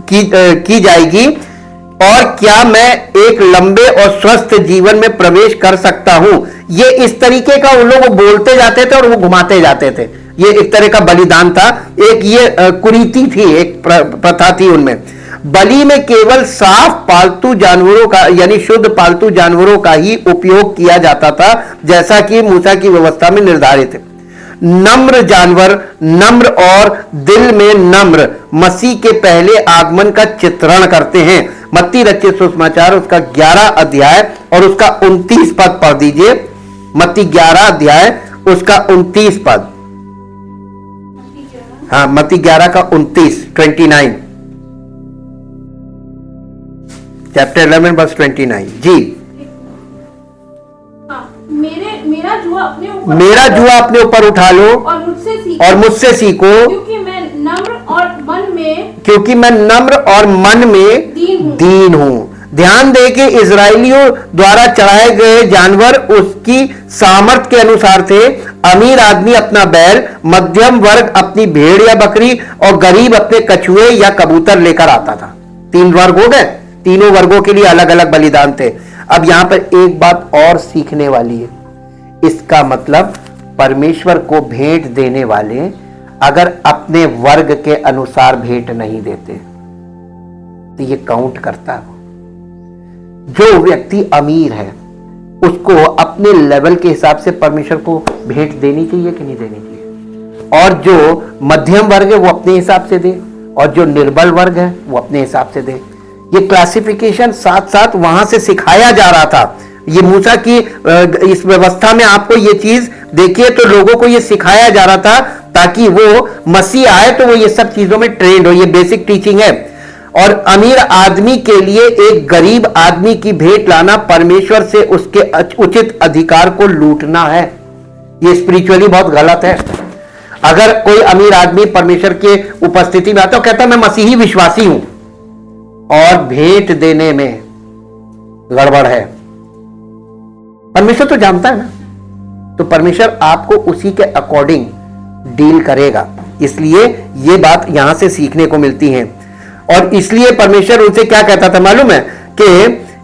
की जाएगी। और क्या मैं एक लंबे और स्वस्थ जीवन में प्रवेश कर सकता हूं? ये इस तरीके का उन लोग बोलते जाते थे और वो घुमाते जाते थे। ये एक तरह का बलिदान था। एक ये कुरीति थी, एक प्रथा थी उनमें। बलि में केवल साफ पालतू जानवरों का यानी शुद्ध पालतू जानवरों का ही उपयोग किया जाता था, जैसा कि मूसा की व्यवस्था में निर्धारित है। नम्र जानवर, नम्र और दिल में नम्र मसीह के पहले आगमन का चित्रण करते हैं। मत्ती रचित सुसमाचार उसका 11 अध्याय और उसका 29 पद पढ़ दीजिए। मत्ती 11 अध्याय उसका 29 पद, हाँ मत्ती 11 का 29 चैप्टर 11 वर्स 29 जी। मेरा जुआ अपने ऊपर उठा लो और मुझसे सीखो क्योंकि मैं नम्र और मन में दीन हूं। ध्यान दे कि इजराइलियों द्वारा चढ़ाए गए जानवर उसकी सामर्थ्य के अनुसार थे। अमीर आदमी अपना बैल, मध्यम वर्ग अपनी भेड़ या बकरी और गरीब अपने कछुए या कबूतर लेकर आता था। 3 वर्ग हो गए, तीनों वर्गों के लिए अलग अलग बलिदान थे। अब यहां पर एक बात और सीखने वाली है। इसका मतलब परमेश्वर को भेंट देने वाले अगर अपने वर्ग के अनुसार भेंट नहीं देते तो ये काउंट करता है। जो व्यक्ति अमीर है उसको अपने लेवल के हिसाब से परमेश्वर को भेंट देनी चाहिए कि नहीं देनी चाहिए, और जो मध्यम वर्ग है वो अपने हिसाब से दे, और जो निर्बल वर्ग है वो अपने हिसाब से दे। ये क्लासिफिकेशन साथ साथ वहां से सिखाया जा रहा था। ये मूसा की इस व्यवस्था में आपको ये चीज देखिए तो लोगों को ये सिखाया जा रहा था ताकि वो मसीह आए तो वो ये सब चीजों में ट्रेंड हो। ये बेसिक टीचिंग है। और अमीर आदमी के लिए एक गरीब आदमी की भेंट लाना परमेश्वर से उसके उचित अधिकार को लूटना है। ये स्पिरिचुअली बहुत गलत है। अगर कोई अमीर आदमी परमेश्वर के उपस्थिति में आता है कहता है मैं मसीही विश्वासी हूं, और भेंट देने में गड़बड़ है। परमेश्वर तो जानता है ना, तो परमेश्वर आपको उसी के अकॉर्डिंग डील करेगा। इसलिए ये बात यहां से सीखने को मिलती है। और इसलिए परमेश्वर उनसे क्या कहता था मालूम है कि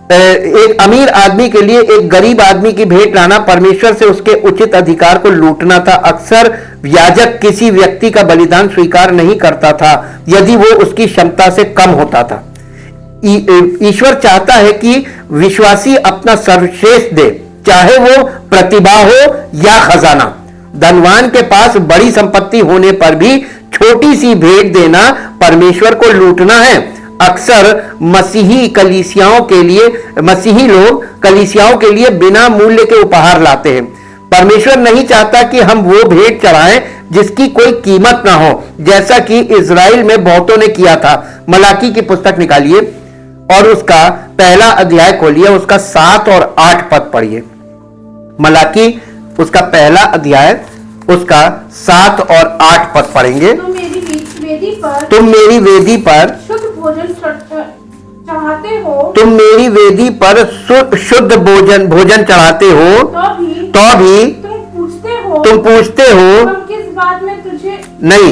एक अमीर आदमी के लिए एक गरीब आदमी की भेंट लाना परमेश्वर से उसके उचित अधिकार को लूटना था। अक्सर याजक किसी व्यक्ति का बलिदान स्वीकार नहीं करता था यदि वो उसकी क्षमता से कम होता था। ईश्वर चाहता है कि विश्वासी अपना सर्वश्रेष्ठ दे, चाहे वो प्रतिभा हो या खजाना। धनवान के पास बड़ी संपत्ति होने पर भी छोटी सी भेंट देना परमेश्वर को लूटना है। अक्सर मसीही लोग कलीसियाओं के लिए बिना मूल्य के उपहार लाते हैं। परमेश्वर नहीं चाहता कि हम वो भेंट चढ़ाएं जिसकी कोई कीमत ना हो, जैसा कि इजराइल में बहुतों ने किया था। मलाकी की पुस्तक निकालिए और उसका पहला अध्याय खोलिए, उसका 7 और 8 पद पढ़िए। मलाकी उसका पहला अध्याय उसका 7 और 8 पद पढ़ेंगे। तुम मेरी वेदी पर शुद्ध भोजन चढ़ाते हो, तुम मेरी वेदी पर शुद्ध भोजन चढ़ाते हो, तो भी तुम पूछते हो हम किस बात में तुझे नहीं,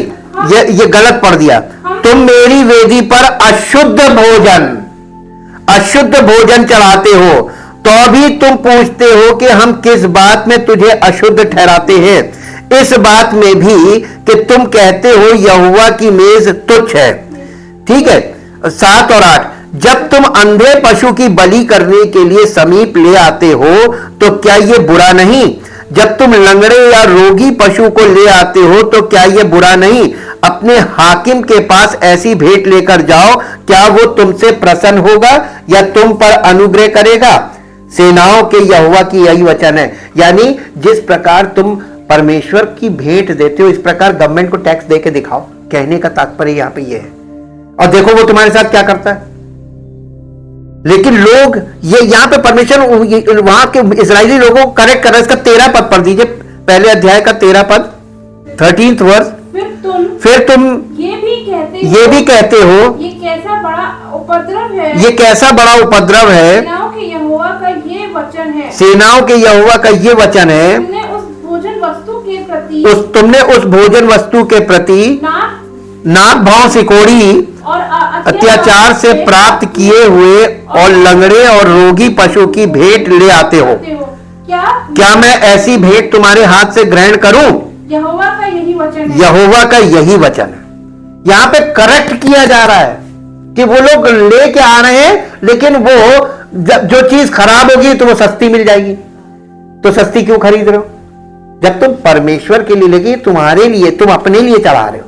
ये गलत पढ़ दिया। तुम मेरी वेदी पर अशुद्ध भोजन चढ़ाते हो, तो भी तुम पूछते हो कि हम किस बात में तुझे अशुद्ध ठहराते हैं। इस बात में भी कि तुम कहते हो यहोवा की मेज तुच्छ है। ठीक है, 7 और 8। जब तुम अंधे पशु की बलि करने के लिए समीप ले आते हो तो क्या ये बुरा नहीं? जब तुम लंगड़े या रोगी पशु को ले आते हो तो क्या ये बुरा नहीं? अपने हाकिम के पास ऐसी भेंट लेकर जाओ, क्या वो तुमसे प्रसन्न होगा या तुम पर अनुग्रह करेगा? सेनाओं के यहोवा की यही वचन है। यानी जिस प्रकार तुम परमेश्वर की भेंट देते हो, इस प्रकार गवर्नमेंट को टैक्स देके दिखाओ। कहने का तात्पर्य यहां पे ये है। और देखो वो तुम्हारे साथ क्या करता है। लेकिन लोग ये यहां पे परमेश्वर वहां के इजरायली लोगों को करेक्ट कर रहा है। इसका 13 पद पढ़ दीजिए, पहले अध्याय का 13 पद, 13th वर्ष। फिर तुम ये भी कहते हो ये कैसा बड़ा उपद्रव है, ये कैसा बड़ा उपद्रव है। सेनाओं के यहोवा का ये वचन है, सेनाओं के यहोवा का ये वचन है। तुमने उस भोजन वस्तु के प्रति नाक भाव सिकोड़ी और अत्याचार से प्राप्त किए हुए और लंगड़े और रोगी पशु की भेंट ले आते हो। क्या मैं ऐसी भेंट तुम्हारे हाथ से ग्रहण करूं? यहोवा का यही वचन है। यहोवा का यही वचन है। यहां पे करेक्ट किया जा रहा है कि वो लोग लेके आ रहे हैं, लेकिन वो जो चीज खराब होगी तो वो सस्ती मिल जाएगी। तो सस्ती क्यों खरीद रहे हो? जब तुम परमेश्वर के लिए लेके तुम्हारे लिए, तुम अपने लिए चढ़ा रहे हो,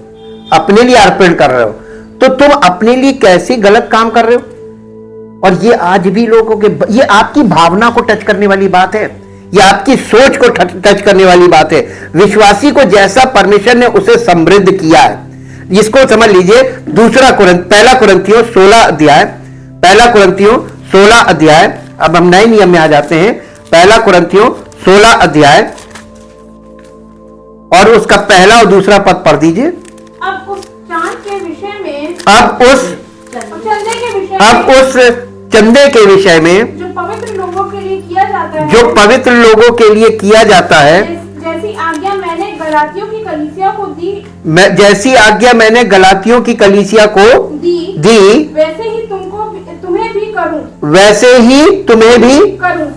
अपने लिए अर्पण कर रहे हो, तो तुम अपने लिए कैसे गलत काम कर रहे हो? और ये आज भी लोगों के, ये आपकी भावना को टच करने वाली बात है, ये आपकी सोच को टच करने वाली बात है। विश्वासी को जैसा परमेश्वर ने उसे समृद्ध किया है, इसको समझ लीजिए। पहला कुरिन्थियों 16 अध्याय, पहला कुरिन्थियों 16 अध्याय। अब हम नए नियम में आ जाते हैं। पहला कुरिन्थियों 16 अध्याय और उसका पहला और दूसरा पद पढ़ दीजिए। अब उस चांद के विषय में, अब उस चंदे के विषय में जो पवित्र लोगों के लिए किया जाता है, जो पवित्र लोगों के लिए किया जाता है, जैसी आज्ञा मैंने गलातियों की कलीसिया को दी, जैसी आज्ञा मैंने गलातियों की कलीसिया को दी, वैसे ही तुम्हें भी करूं, वैसे ही तुम्हें भी करूं,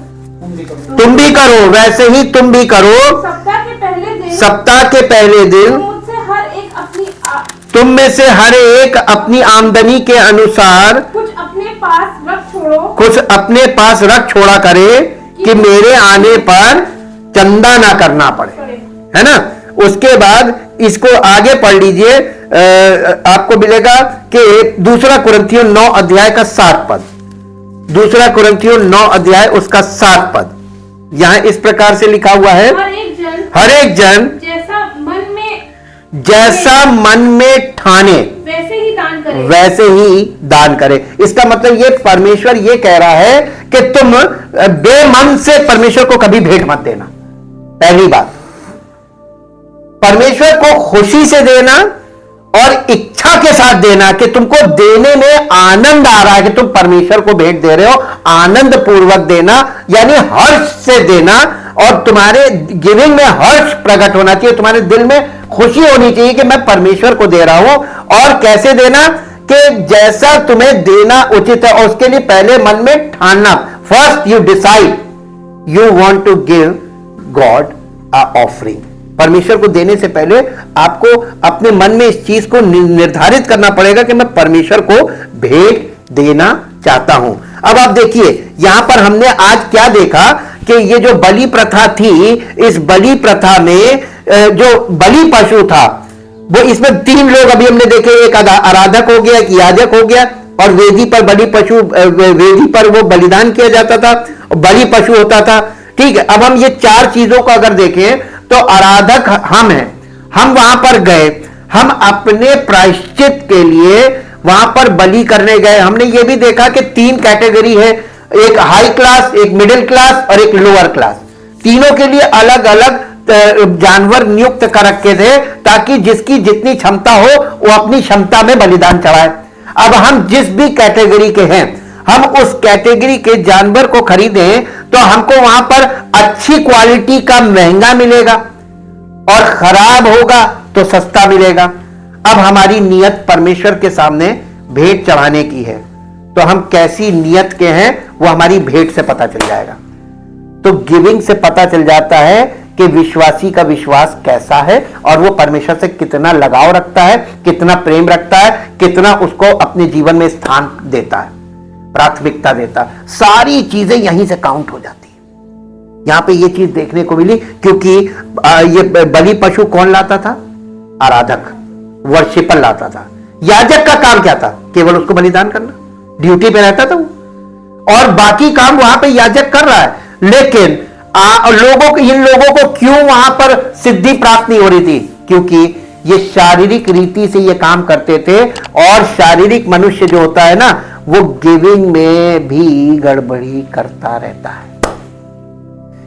तुम भी करो, वैसे ही तुम भी करो। सप्ताह के पहले दिन तुम में से हर एक अपनी आमदनी के अनुसार कुछ अपने पास रख छोड़ो, कुछ अपने पास रख छोड़ा करे कि मेरे आने पर चंदा ना करना पड़े, है ना। उसके बाद इसको आगे पढ़ लीजिए, आपको मिलेगा कि दूसरा कुरिन्थियों 9 अध्याय का 7 पद, दूसरा कुरिन्थियों 9 अध्याय उसका 7 पद। यहां इस प्रकार से लिखा हुआ है, हर एक जन जैसा मन में ठाने वैसे ही दान करे। इसका मतलब ये परमेश्वर ये कह रहा है कि तुम बेमन से परमेश्वर को कभी भेंट मत देना। पहली बात, परमेश्वर को खुशी से देना और इच्छा के साथ देना, कि तुमको देने में आनंद आ रहा है, कि तुम परमेश्वर को भेंट दे रहे हो, आनंद पूर्वक देना, यानी हर्ष से देना, और तुम्हारे गिविंग में हर्ष प्रकट होना चाहिए, तुम्हारे दिल में खुशी होनी चाहिए कि मैं परमेश्वर को दे रहा हूं। और कैसे देना, कि जैसा तुम्हें देना उचित है, और उसके लिए पहले मन में ठानना, first you decide you want to give god a offering. परमेश्वर को देने से पहले आपको अपने मन में इस चीज को निर्धारित करना पड़ेगा कि मैं परमेश्वर को भेंट देना चाहता हूं। अब आप देखिए यहां पर हमने आज क्या देखा, कि ये जो बलि प्रथा थी, इस बलि प्रथा में जो बलि पशु था, वो इसमें 3 लोग अभी हमने देखे, एक आराधक हो गया, एक याजक हो गया, और वेदी पर बलि पशु, वेदी पर वो बलिदान किया जाता था, बलि पशु होता था। ठीक है, अब हम ये 4 चीजों को अगर देखें तो आराधक हम हैं, हम वहां पर गए, हम अपने प्रायश्चित के लिए वहां पर बलि करने गए। हमने ये भी देखा कि 3 कैटेगरी है, एक हाई क्लास, एक मिडिल क्लास और एक लोअर क्लास। तीनों के लिए अलग अलग जानवर नियुक्त कर रखे थे, ताकि जिसकी जितनी क्षमता हो वो अपनी क्षमता में बलिदान चढ़ाए। अब हम जिस भी कैटेगरी के हैं, हम उस कैटेगरी के जानवर को खरीदें तो हमको वहां पर अच्छी क्वालिटी का महंगा मिलेगा, और खराब होगा तो सस्ता मिलेगा। अब हमारी नियत परमेश्वर के सामने भेंट चढ़ाने की है, तो हम कैसी नियत के हैं वो हमारी भेंट से पता चल जाएगा। तो गिविंग से पता चल जाता है कि विश्वासी का विश्वास कैसा है, और वो परमेश्वर से कितना लगाव रखता है, कितना प्रेम रखता है, कितना उसको अपने जीवन में स्थान देता है, प्राथमिकता देता है। सारी चीजें यहीं से काउंट हो जाती है। यहां पे ये चीज देखने को मिली, क्योंकि ये बलि पशु कौन लाता था? आराधक, वर्शिपर लाता था। याजक का काम क्या था? केवल उसको बलिदान करना, ड्यूटी पे रहता था वो, और बाकी काम वहां पे याजक कर रहा है। लेकिन इन लोगों को क्यों वहां पर सिद्धि प्राप्त नहीं हो रही थी? क्योंकि ये शारीरिक रीति से ये काम करते थे, और शारीरिक मनुष्य जो होता है ना, वो गिविंग में भी गड़बड़ी करता रहता है,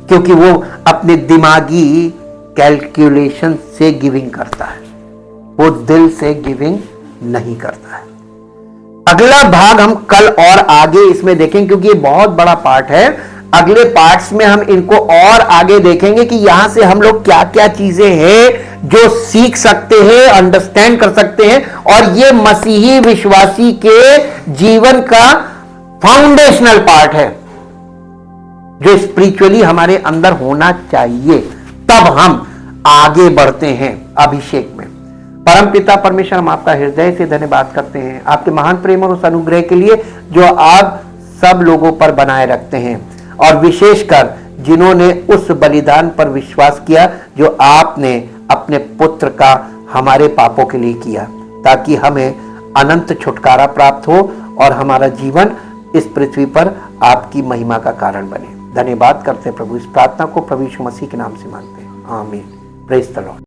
क्योंकि वो अपने दिमागी कैलकुलेशन से गिविंग करता है, वो दिल से गिविंग नहीं करता है। अगला भाग हम कल और आगे इसमें देखेंगे, क्योंकि ये बहुत बड़ा पार्ट है। अगले पार्ट्स में हम इनको और आगे देखेंगे कि यहां से हम लोग क्या क्या चीजें हैं जो सीख सकते हैं, अंडरस्टैंड कर सकते हैं, और ये मसीही विश्वासी के जीवन का फाउंडेशनल पार्ट है जो स्पिरिचुअली हमारे अंदर होना चाहिए। तब हम आगे बढ़ते हैं अभिषेक में। परमपिता परमेश्वर, हम आपका हृदय से धन्यवाद करते हैं आपके महान प्रेम और उस अनुग्रह के लिए जो आप सब लोगों पर बनाए रखते हैं, और विशेषकर जिन्होंने उस बलिदान पर विश्वास किया जो आपने अपने पुत्र का हमारे पापों के लिए किया, ताकि हमें अनंत छुटकारा प्राप्त हो और हमारा जीवन इस पृथ्वी पर आपकी महिमा का कारण बने। धन्यवाद करते हैं प्रभु। इस प्रार्थना को प्रभु यीशु मसीह के नाम से मांगते हैं, आमीन। Praise the Lord.